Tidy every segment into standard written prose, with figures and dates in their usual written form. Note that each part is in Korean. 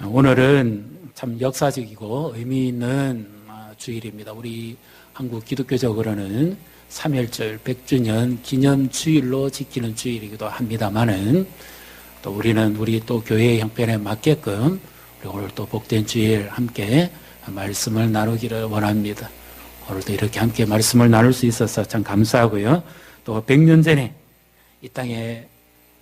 오늘은 참 역사적이고 의미 있는 주일입니다. 우리 한국 기독교적으로는 3.1절 100주년 기념주일로 지키는 주일이기도 합니다만은 또 우리는 우리 또 교회의 형편에 맞게끔 우리 오늘 또 복된 주일 함께 말씀을 나누기를 원합니다. 오늘도 이렇게 함께 말씀을 나눌 수 있어서 참 감사하고요. 또 100년 전에 이 땅에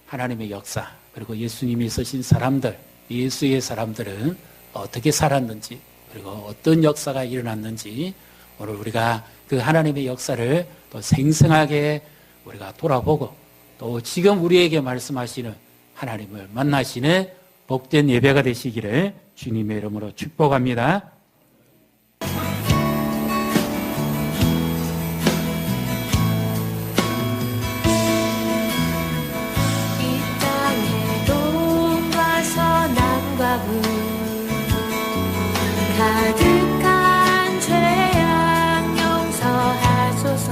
하나님의 역사 그리고 예수님이 쓰신 사람들, 예수의 사람들은 어떻게 살았는지 그리고 어떤 역사가 일어났는지 오늘 우리가 그 하나님의 역사를 또 생생하게 우리가 돌아보고 또 지금 우리에게 말씀하시는 하나님을 만나시는 복된 예배가 되시기를 주님의 이름으로 축복합니다. 가득한 죄악 용서하소서.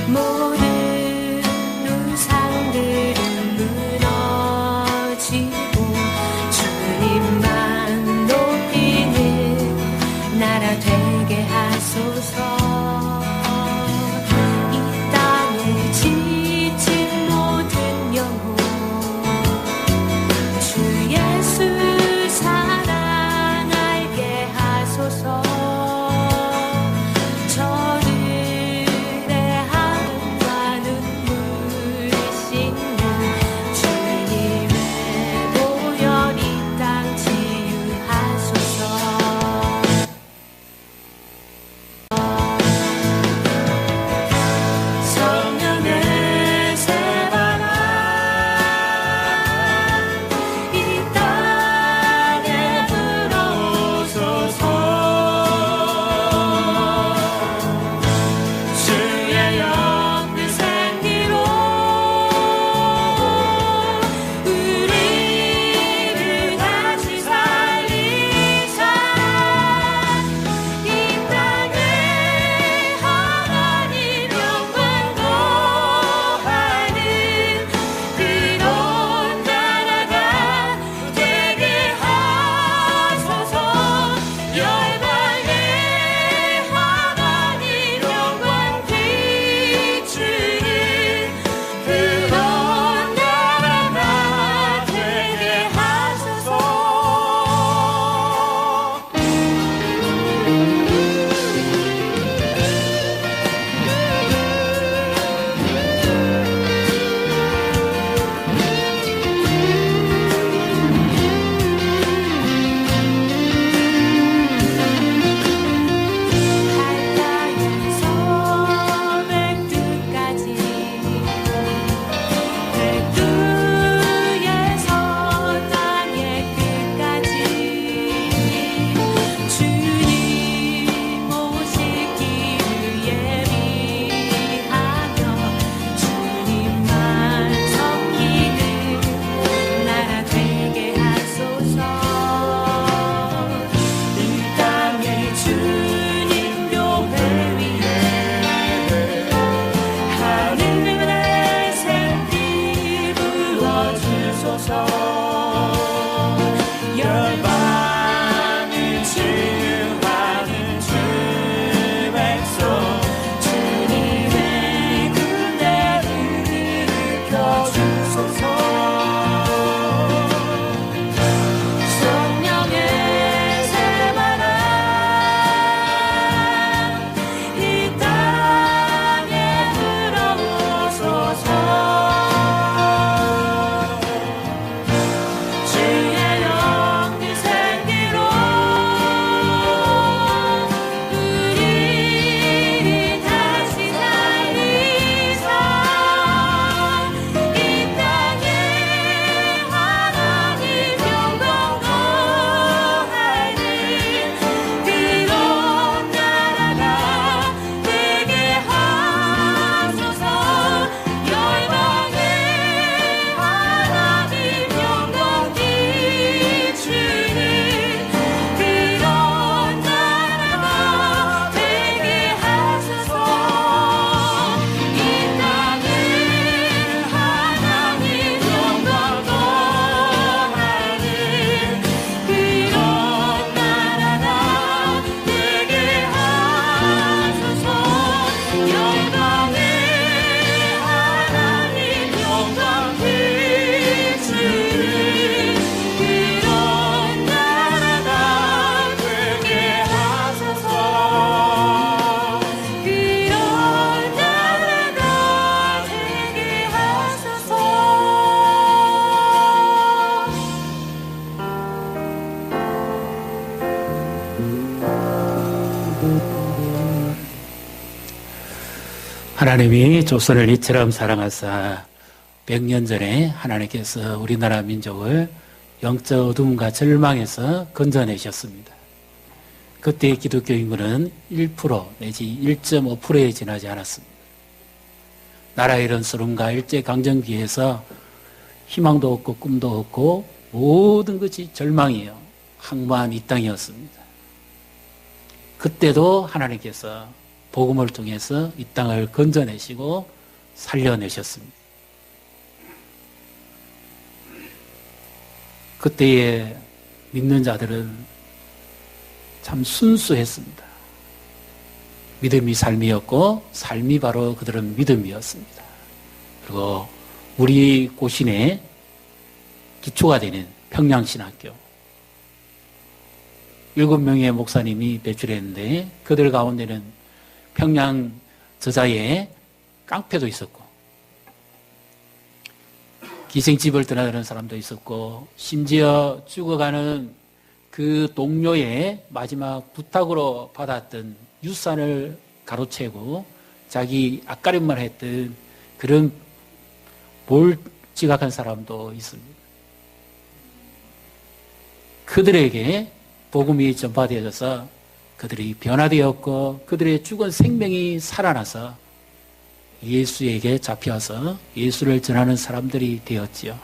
모든 우상들은 무너지고 주님만 높이는 나라 되게 하소서. 이 땅에 지친 모든 영혼 주 예수 저들의 한과 눈물이 씻는 주님의 보혈 이 땅 치유하소서. 성령의 새바람 이 땅에 불어오소서. 하나님이 조선을 이처럼 사랑하사 100년 전에 하나님께서 우리나라 민족을 영적 어둠과 절망에서 건져내셨습니다. 그때 기독교 인구는 1% 내지 1.5%에 지나지 않았습니다. 나라의 이런 쓰름과 일제강점기에서 희망도 없고 꿈도 없고 모든 것이 절망이에요. 황무한 이 땅이었습니다. 그때도 하나님께서 복음을 통해서 이 땅을 건져내시고 살려내셨습니다. 그때의 믿는 자들은 참 순수했습니다. 믿음이 삶이었고 삶이 바로 그들은 믿음이었습니다. 그리고 우리 고신의 기초가 되는 평양신학교 7명의 목사님이 배출했는데 그들 가운데는 평양 저자의 깡패도 있었고 기생집을 드나드는 사람도 있었고 심지어 죽어가는 그 동료의 마지막 부탁으로 받았던 유산을 가로채고 자기 앞가림만 했던 그런 몰지각한 사람도 있습니다. 그들에게 복음이 전파되어져서 그들이 변화되었고 그들의 죽은 생명이 살아나서 예수에게 잡혀서 예수를 전하는 사람들이 되었지요.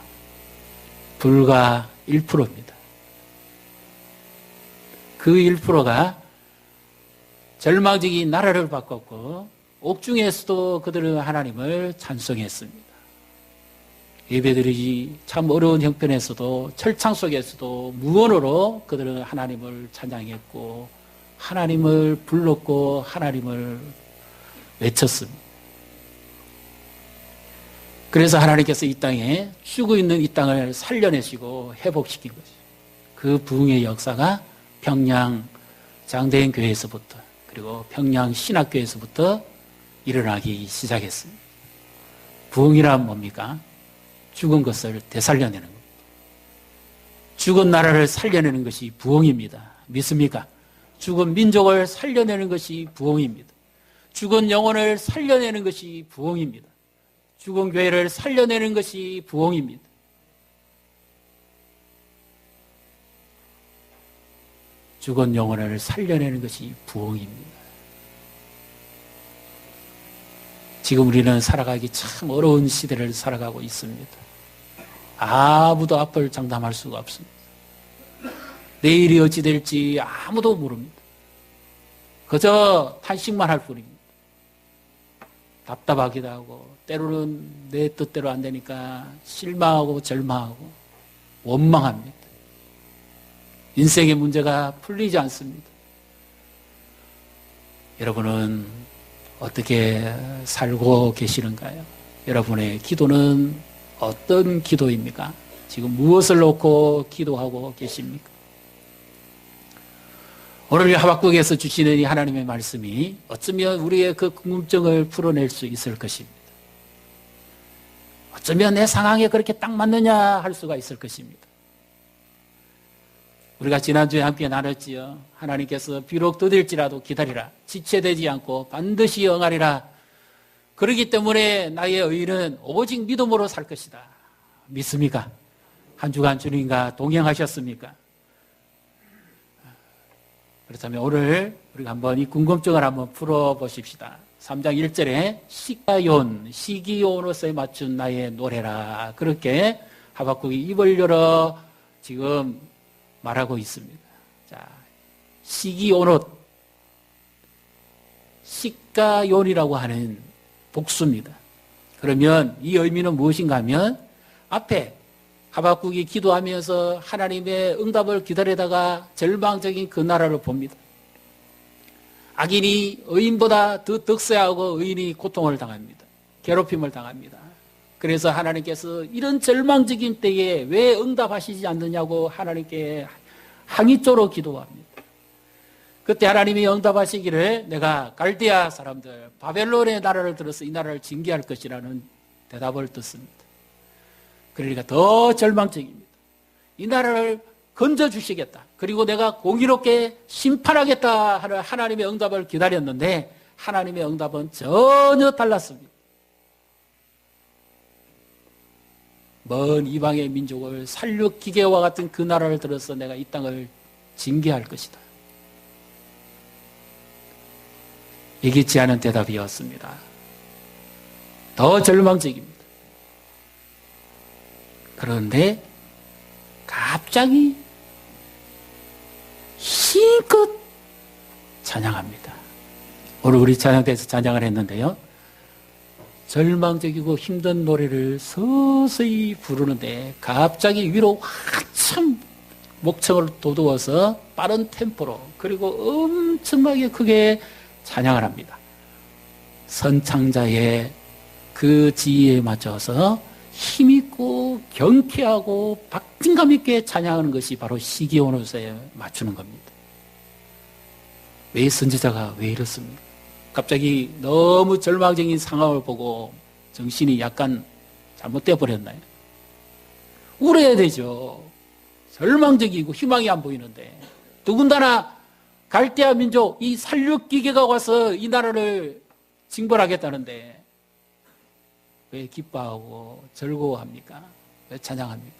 불과 1%입니다. 그 1%가 절망적인 나라를 바꿨고 옥중에서도 그들은 하나님을 찬송했습니다. 예배드리기 참 어려운 형편에서도 철창 속에서도 무언으로 그들은 하나님을 찬양했고 하나님을 불렀고 하나님을 외쳤습니다. 그래서 하나님께서 이 땅에 죽어 있는 이 땅을 살려내시고 회복시킨 것이죠. 그 부흥의 역사가 평양 장대인 교회에서부터 그리고 평양 신학교에서부터 일어나기 시작했습니다. 부흥이란 뭡니까? 죽은 것을 되살려내는 겁니다. 죽은 나라를 살려내는 것이 부흥입니다. 믿습니까? 죽은 민족을 살려내는 것이 부흥입니다. 죽은 영혼을 살려내는 것이 부흥입니다. 죽은 교회를 살려내는 것이 부흥입니다. 죽은 영혼을 살려내는 것이 부흥입니다. 지금 우리는 살아가기 참 어려운 시대를 살아가고 있습니다. 아무도 앞을 장담할 수가 없습니다. 내일이 어찌 될지 아무도 모릅니다. 그저 탄식만 할 뿐입니다. 답답하기도 하고 때로는 내 뜻대로 안 되니까 실망하고 절망하고 원망합니다. 인생의 문제가 풀리지 않습니다. 여러분은 어떻게 살고 계시는가요? 여러분의 기도는 어떤 기도입니까? 지금 무엇을 놓고 기도하고 계십니까? 오늘 하박국에서 주시는 이 하나님의 말씀이 어쩌면 우리의 그 궁금증을 풀어낼 수 있을 것입니다. 어쩌면 내 상황에 그렇게 딱 맞느냐 할 수가 있을 것입니다. 우리가 지난주에 함께 나눴지요. 하나님께서 비록 더딜지라도 기다리라. 지체되지 않고 반드시 응하리라. 그렇기 때문에 나의 의인은 오직 믿음으로 살 것이다. 믿습니까? 한 주간 주님과 동행하셨습니까? 그렇다면 오늘 우리가 한번 이 궁금증을 한번 풀어보십시다. 3장 1절에 시가온, 시기온옷에 맞춘 나의 노래라. 그렇게 하박국이 입을 열어 지금 말하고 있습니다. 자, 시기온옷, 시가온이라고 하는 복수입니다. 그러면 이 의미는 무엇인가 하면 앞에 하박국이 기도하면서 하나님의 응답을 기다리다가 절망적인 그 나라를 봅니다. 악인이 의인보다 더 득세하고 의인이 고통을 당합니다. 괴롭힘을 당합니다. 그래서 하나님께서 이런 절망적인 때에 왜 응답하시지 않느냐고 하나님께 항의조로 기도합니다. 그때 하나님이 응답하시기를 내가 갈대아 사람들 바벨론의 나라를 들어서 이 나라를 징계할 것이라는 대답을 듣습니다. 그러니까 더 절망적입니다. 이 나라를 건져주시겠다. 그리고 내가 공의롭게 심판하겠다 하는 하나님의 응답을 기다렸는데 하나님의 응답은 전혀 달랐습니다. 먼 이방의 민족을 살육기계와 같은 그 나라를 들어서 내가 이 땅을 징계할 것이다. 예기치 않은 대답이었습니다. 더 절망적입니다. 그런데 갑자기 힘껏 찬양합니다. 오늘 우리 찬양대에서 찬양을 했는데요. 절망적이고 힘든 노래를 서서히 부르는데 갑자기 위로 한참 목청을 돋우어서 빠른 템포로 그리고 엄청나게 크게 찬양을 합니다. 선창자의 그 지혜에 맞춰서 힘있고 경쾌하고 박진감 있게 찬양하는 것이 바로 시기온옷에 맞추는 겁니다. 왜 선지자가 왜 이렇습니까? 갑자기 너무 절망적인 상황을 보고 정신이 약간 잘못되어 버렸나요? 울어야 되죠. 절망적이고 희망이 안 보이는데 더군다나 갈대아 민족 이 살육기계가 와서 이 나라를 징벌하겠다는데 왜 기뻐하고 즐거워합니까? 왜 찬양합니까?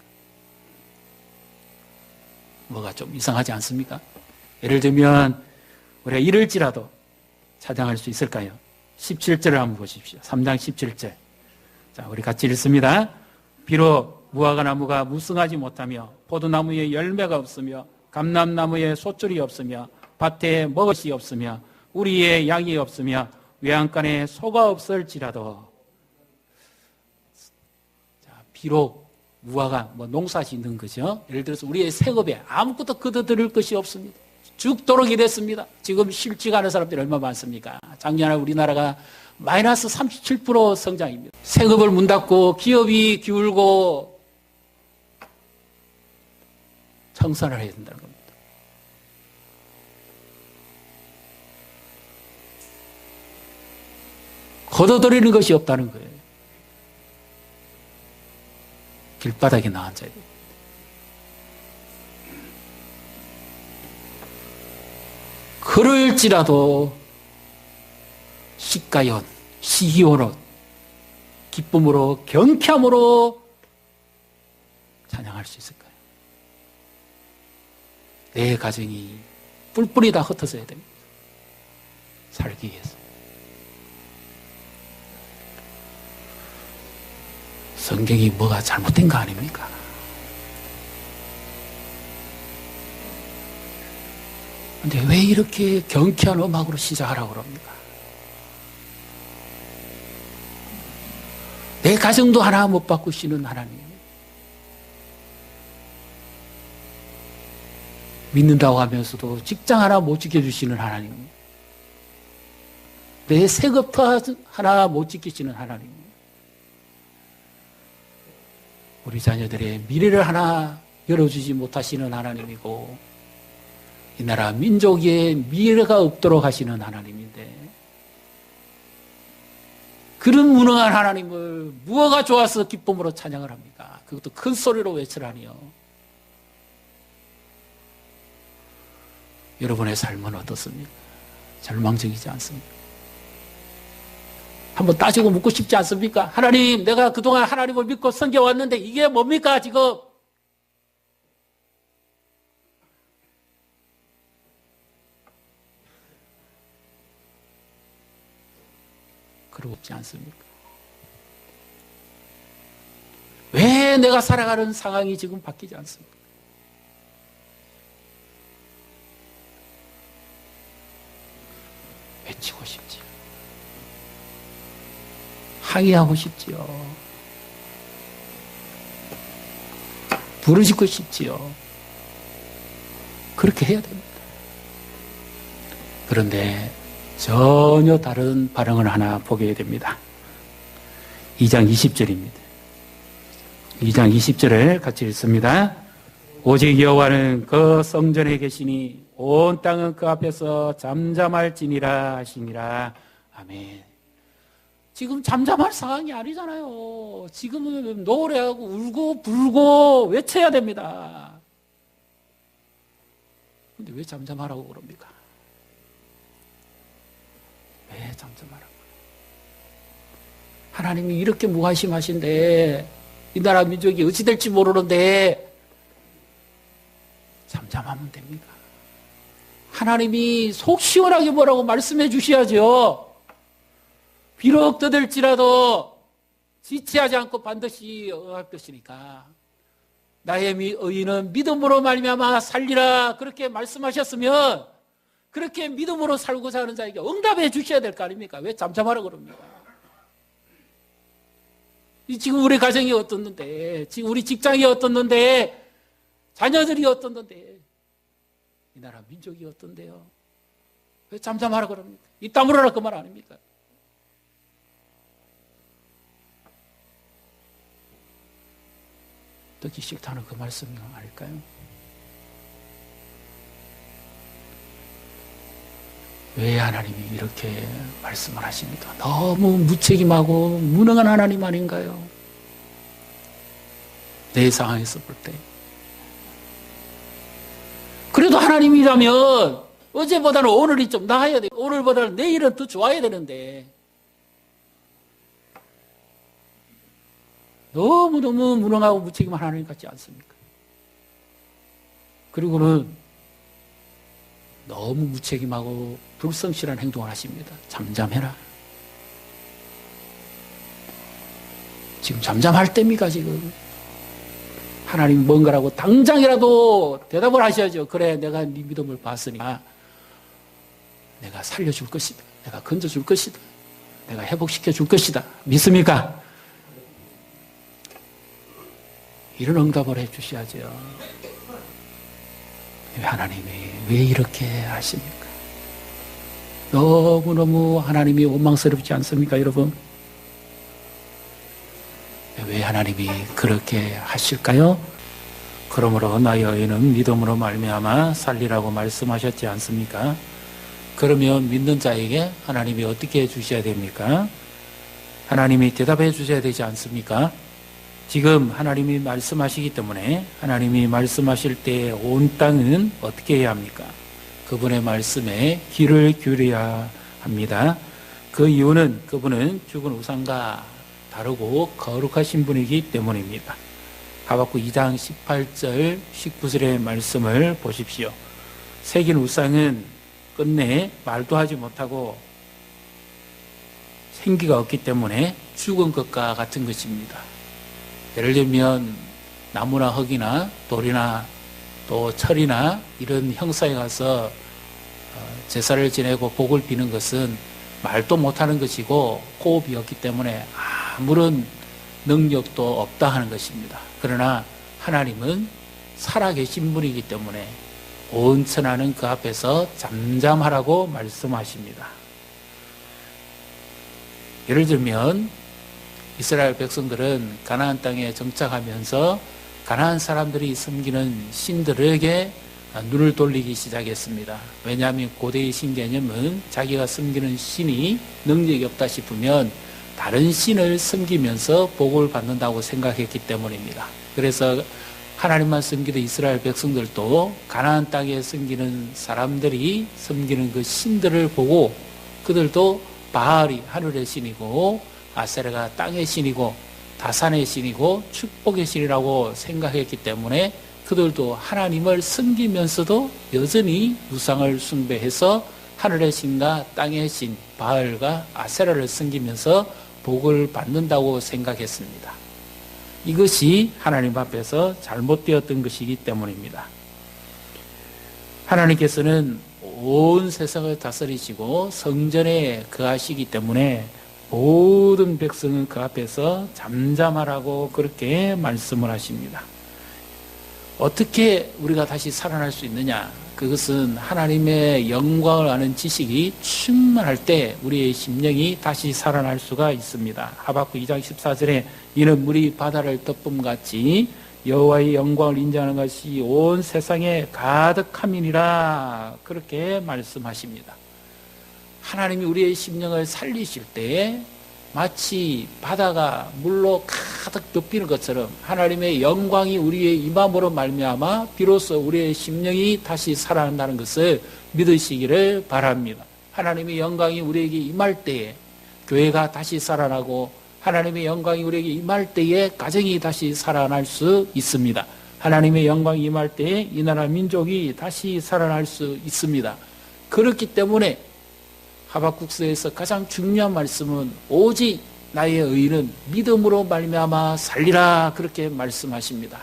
뭐가 좀 이상하지 않습니까? 예를 들면 우리가 이럴지라도 찬양할 수 있을까요? 17절을 한번 보십시오. 3장 17절. 자, 우리 같이 읽습니다. 비록 무화과나무가 무성하지 못하며 포도나무에 열매가 없으며 감람나무에 소출이 없으며 밭에 먹을 것이 없으며 우리의 양이 없으며 외양간에 소가 없을지라도 자, 비록 무화과 농사 짓는 거죠. 예를 들어서 우리의 생업에 아무것도 거둬들일 것이 없습니다. 죽도록 일했습니다. 지금 실직 하는 사람들이 얼마나 많습니까? 작년에 우리나라가 마이너스 37% 성장입니다. 생업을 문 닫고 기업이 기울고 청산을 해야 된다는 겁니다. 거둬들이는 것이 없다는 거예요. 길바닥에 나앉아야 돼요. 그럴지라도 시가연, 시기온옷, 기쁨으로 경쾌함으로 찬양할 수 있을까요? 내 가정이 뿔뿔이 다 흩어져야 됩니다. 살기 위해서. 성경이 뭐가 잘못된 거 아닙니까? 근데 왜 이렇게 경쾌한 음악으로 시작하라고 그럽니까? 내 가정도 하나 못 바꾸시는 하나님. 믿는다고 하면서도 직장 하나 못 지켜주시는 하나님. 내 세금도 하나 못 지키시는 하나님. 우리 자녀들의 미래를 하나 열어주지 못하시는 하나님이고 이 나라 민족의 미래가 없도록 하시는 하나님인데 그런 무능한 하나님을 무엇가 좋아서 기쁨으로 찬양을 합니까? 그것도 큰 소리로 외치라니요. 여러분의 삶은 어떻습니까? 절망적이지 않습니까? 한번 따지고 묻고 싶지 않습니까? 하나님, 내가 그동안 하나님을 믿고 섬겨왔는데 이게 뭡니까 지금? 그러고 없지 않습니까? 왜 내가 살아가는 상황이 지금 바뀌지 않습니까? 외치고 싶지요. 항의하고 싶지요. 부르짖고 싶지요. 그렇게 해야 됩니다. 그런데 전혀 다른 반응을 하나 보게 됩니다. 2장 20절입니다. 2장 20절을 같이 읽습니다. 오직 여호와는 그 성전에 계시니 온 땅은 그 앞에서 잠잠할지니라 하시니라. 아멘. 지금 잠잠할 상황이 아니잖아요. 지금은 노래하고 울고 불고 외쳐야 됩니다. 근데 왜 잠잠하라고 그럽니까? 왜 잠잠하라고? 하나님이 이렇게 무관심하신데 이 나라 민족이 어찌 될지 모르는데 잠잠하면 됩니까? 하나님이 속 시원하게 뭐라고 말씀해 주셔야죠. 비록 떠들지라도 지체하지 않고 반드시 응할 것이니까 나의 의인은 믿음으로 말미암아 살리라 그렇게 말씀하셨으면 그렇게 믿음으로 살고자 하는 자에게 응답해 주셔야 될 거 아닙니까? 왜 잠잠하라고 그럽니까? 지금 우리 가정이 어떻는데, 지금 우리 직장이 어떻는데, 자녀들이 어떻는데, 이 나라 민족이 어떤데요? 왜 잠잠하라 그럽니까? 이 다물어라 그 말 아닙니까? 듣기 싫다는 그 말씀이 아닐까요? 왜 하나님이 이렇게 말씀을 하십니까? 너무 무책임하고 무능한 하나님 아닌가요? 내 상황에서 볼 때. 그래도 하나님이라면 어제보다는 오늘이 좀 나아야 돼. 오늘보다는 내일은 더 좋아야 되는데 너무너무 무능하고 무책임한 하나님 같지 않습니까? 그리고는 너무 무책임하고 불성실한 행동을 하십니다. 잠잠해라. 지금 잠잠할 때입니까 지금? 하나님 뭔가라고 당장이라도 대답을 하셔야죠. 그래 내가 네 믿음을 봤으니까 내가 살려줄 것이다. 내가 건져줄 것이다. 내가 회복시켜줄 것이다. 믿습니까? 이런 응답을 해주셔야죠. 하나님이 왜 이렇게 하십니까? 너무너무 하나님이 원망스럽지 않습니까, 여러분? 왜 하나님이 그렇게 하실까요? 그러므로 나의 의인은 믿음으로 말미암아 살리라고 말씀하셨지 않습니까? 그러면 믿는 자에게 하나님이 어떻게 해주셔야 됩니까? 하나님이 대답해 주셔야 되지 않습니까? 지금 하나님이 말씀하시기 때문에 하나님이 말씀하실 때 온 땅은 어떻게 해야 합니까? 그분의 말씀에 귀를 기울여야 합니다. 그 이유는 그분은 죽은 우상과 다르고 거룩하신 분이기 때문입니다. 하박국 2장 18절 19절의 말씀을 보십시오. 새긴 우상은 끝내 말도 하지 못하고 생기가 없기 때문에 죽은 것과 같은 것입니다. 예를 들면 나무나 흙이나 돌이나 또 철이나 이런 형사에 가서 제사를 지내고 복을 비는 것은 말도 못하는 것이고 호흡이 없기 때문에 아무런 능력도 없다 하는 것입니다. 그러나 하나님은 살아계신 분이기 때문에 온 천하는 그 앞에서 잠잠하라고 말씀하십니다. 예를 들면 이스라엘 백성들은 가나안 땅에 정착하면서 가나안 사람들이 섬기는 신들에게 눈을 돌리기 시작했습니다. 왜냐하면 고대의 신 개념은 자기가 섬기는 신이 능력이 없다 싶으면 다른 신을 섬기면서 복을 받는다고 생각했기 때문입니다. 그래서 하나님만 섬기던 이스라엘 백성들도 가나안 땅에 섬기는 사람들이 섬기는 그 신들을 보고 그들도 바알이 하늘의 신이고 아세라가 땅의 신이고 다산의 신이고 축복의 신이라고 생각했기 때문에 그들도 하나님을 섬기면서도 여전히 우상을 숭배해서 하늘의 신과 땅의 신 바알과 아세라를 섬기면서 복을 받는다고 생각했습니다. 이것이 하나님 앞에서 잘못되었던 것이기 때문입니다. 하나님께서는 온 세상을 다스리시고 성전에 거하시기 때문에 모든 백성은 그 앞에서 잠잠하라고 그렇게 말씀을 하십니다. 어떻게 우리가 다시 살아날 수 있느냐? 그것은 하나님의 영광을 아는 지식이 충만할 때 우리의 심령이 다시 살아날 수가 있습니다. 하박국 2장 14절에 이는 물이 바다를 덮음같이 여호와의 영광을 인정하는 것이 온 세상에 가득함이니라 그렇게 말씀하십니다. 하나님이 우리의 심령을 살리실 때 마치 바다가 물로 가득 덮이는 것처럼 하나님의 영광이 우리의 임함으로 말미암아 비로소 우리의 심령이 다시 살아난다는 것을 믿으시기를 바랍니다. 하나님의 영광이 우리에게 임할 때에 교회가 다시 살아나고, 하나님의 영광이 우리에게 임할 때에 가정이 다시 살아날 수 있습니다. 하나님의 영광이 임할 때에 이 나라 민족이 다시 살아날 수 있습니다. 그렇기 때문에 하박국서에서 가장 중요한 말씀은 오직 나의 의인은 믿음으로 말미암아 살리라, 그렇게 말씀하십니다.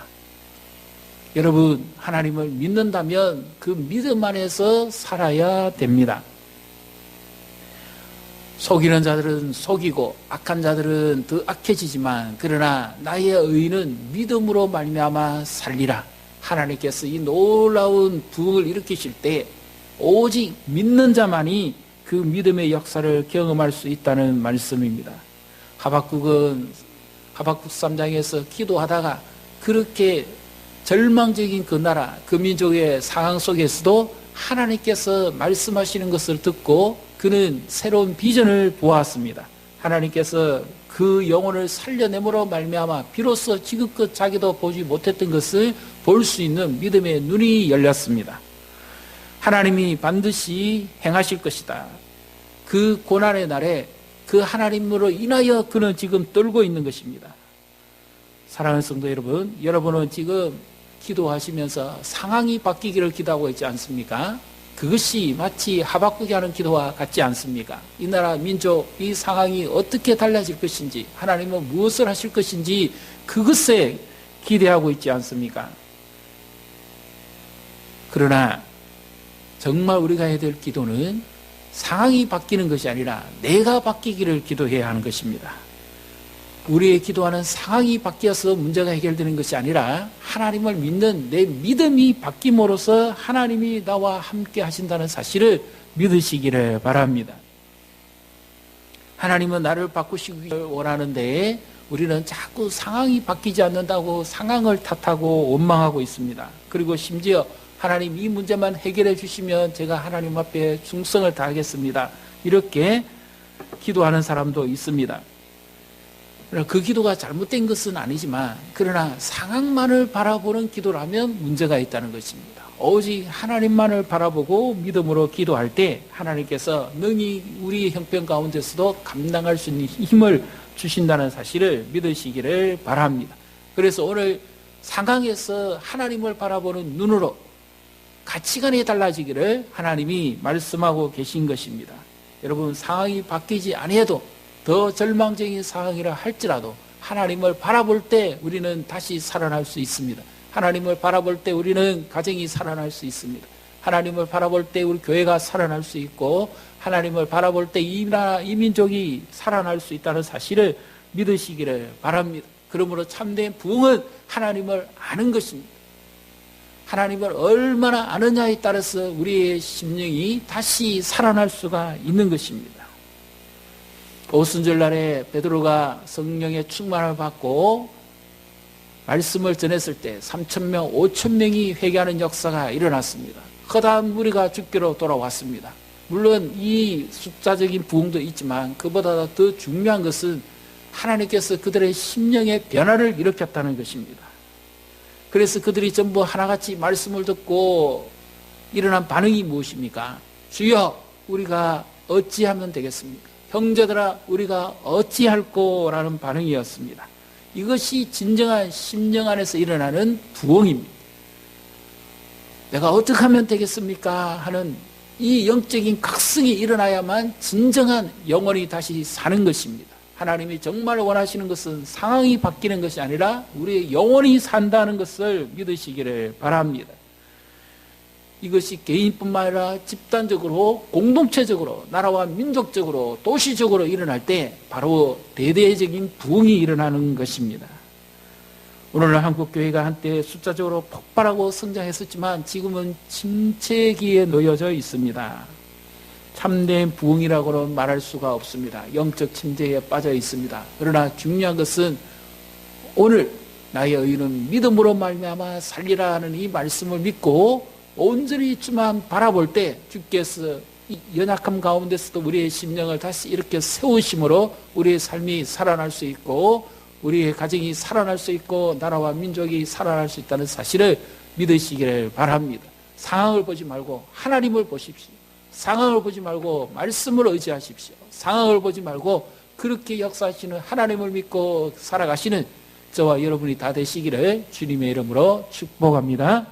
여러분, 하나님을 믿는다면 그 믿음 안에서 살아야 됩니다. 속이는 자들은 속이고 악한 자들은 더 악해지지만, 그러나 나의 의인은 믿음으로 말미암아 살리라. 하나님께서 이 놀라운 부흥을 일으키실 때 오직 믿는 자만이 그 믿음의 역사를 경험할 수 있다는 말씀입니다. 하박국 3장에서 기도하다가 그렇게 절망적인 그 나라, 그 민족의 상황 속에서도 하나님께서 말씀하시는 것을 듣고 그는 새로운 비전을 보았습니다. 하나님께서 그 영혼을 살려내므로 말미암아 비로소 지금껏 자기도 보지 못했던 것을 볼 수 있는 믿음의 눈이 열렸습니다. 하나님이 반드시 행하실 것이다. 그 고난의 날에 그 하나님으로 인하여 그는 지금 떨고 있는 것입니다. 사랑하는 성도 여러분, 여러분은 지금 기도하시면서 상황이 바뀌기를 기도하고 있지 않습니까? 그것이 마치 하박국이 하는 기도와 같지 않습니까? 이 나라 민족, 이 상황이 어떻게 달라질 것인지, 하나님은 무엇을 하실 것인지 그것에 기대하고 있지 않습니까? 그러나 정말 우리가 해야 될 기도는 상황이 바뀌는 것이 아니라 내가 바뀌기를 기도해야 하는 것입니다. 우리의 기도하는 상황이 바뀌어서 문제가 해결되는 것이 아니라 하나님을 믿는 내 믿음이 바뀜으로써 하나님이 나와 함께 하신다는 사실을 믿으시기를 바랍니다. 하나님은 나를 바꾸시기를 원하는데 우리는 자꾸 상황이 바뀌지 않는다고 상황을 탓하고 원망하고 있습니다. 그리고 심지어 하나님 이 문제만 해결해 주시면 제가 하나님 앞에 충성을 다하겠습니다, 이렇게 기도하는 사람도 있습니다. 그 기도가 잘못된 것은 아니지만, 그러나 상황만을 바라보는 기도라면 문제가 있다는 것입니다. 오직 하나님만을 바라보고 믿음으로 기도할 때 하나님께서 능히 우리 형편 가운데서도 감당할 수 있는 힘을 주신다는 사실을 믿으시기를 바랍니다. 그래서 오늘 상황에서 하나님을 바라보는 눈으로 가치관이 달라지기를 하나님이 말씀하고 계신 것입니다. 여러분, 상황이 바뀌지 아니해도 더 절망적인 상황이라 할지라도 하나님을 바라볼 때 우리는 다시 살아날 수 있습니다. 하나님을 바라볼 때 우리는 가정이 살아날 수 있습니다. 하나님을 바라볼 때 우리 교회가 살아날 수 있고, 하나님을 바라볼 때 이 나라, 이 민족이 살아날 수 있다는 사실을 믿으시기를 바랍니다. 그러므로 참된 부흥은 하나님을 아는 것입니다. 하나님을 얼마나 아느냐에 따라서 우리의 심령이 다시 살아날 수가 있는 것입니다. 오순절날에 베드로가 성령의 충만을 받고 말씀을 전했을 때 3,000명, 5,000명이 회개하는 역사가 일어났습니다. 커다란 무리가 주께로 돌아왔습니다. 물론 이 숫자적인 부흥도 있지만 그보다 더 중요한 것은 하나님께서 그들의 심령의 변화를 일으켰다는 것입니다. 그래서 그들이 전부 하나같이 말씀을 듣고 일어난 반응이 무엇입니까? 주여, 우리가 어찌하면 되겠습니까? 형제들아, 우리가 어찌할꼬라는 반응이었습니다. 이것이 진정한 심령 안에서 일어나는 부흥입니다. 내가 어떻게 하면 되겠습니까? 하는 이 영적인 각성이 일어나야만 진정한 영혼이 다시 사는 것입니다. 하나님이 정말 원하시는 것은 상황이 바뀌는 것이 아니라 우리의 영혼이 산다는 것을 믿으시기를 바랍니다. 이것이 개인뿐만 아니라 집단적으로, 공동체적으로, 나라와 민족적으로, 도시적으로 일어날 때 바로 대대적인 부흥이 일어나는 것입니다. 오늘날 한국교회가 한때 숫자적으로 폭발하고 성장했었지만 지금은 침체기에 놓여져 있습니다. 참된 부흥이라고는 말할 수가 없습니다. 영적 침체에 빠져 있습니다. 그러나 중요한 것은 오늘 나의 의인은 믿음으로 말미암아 살리라 하는 이 말씀을 믿고 온전히 주만 바라볼 때 주께서 이 연약함 가운데서도 우리의 심령을 다시 이렇게 세우심으로 우리의 삶이 살아날 수 있고, 우리의 가정이 살아날 수 있고, 나라와 민족이 살아날 수 있다는 사실을 믿으시기를 바랍니다. 상황을 보지 말고 하나님을 보십시오. 상황을 보지 말고 말씀을 의지하십시오. 상황을 보지 말고 그렇게 역사하시는 하나님을 믿고 살아가시는 저와 여러분이 다 되시기를 주님의 이름으로 축복합니다.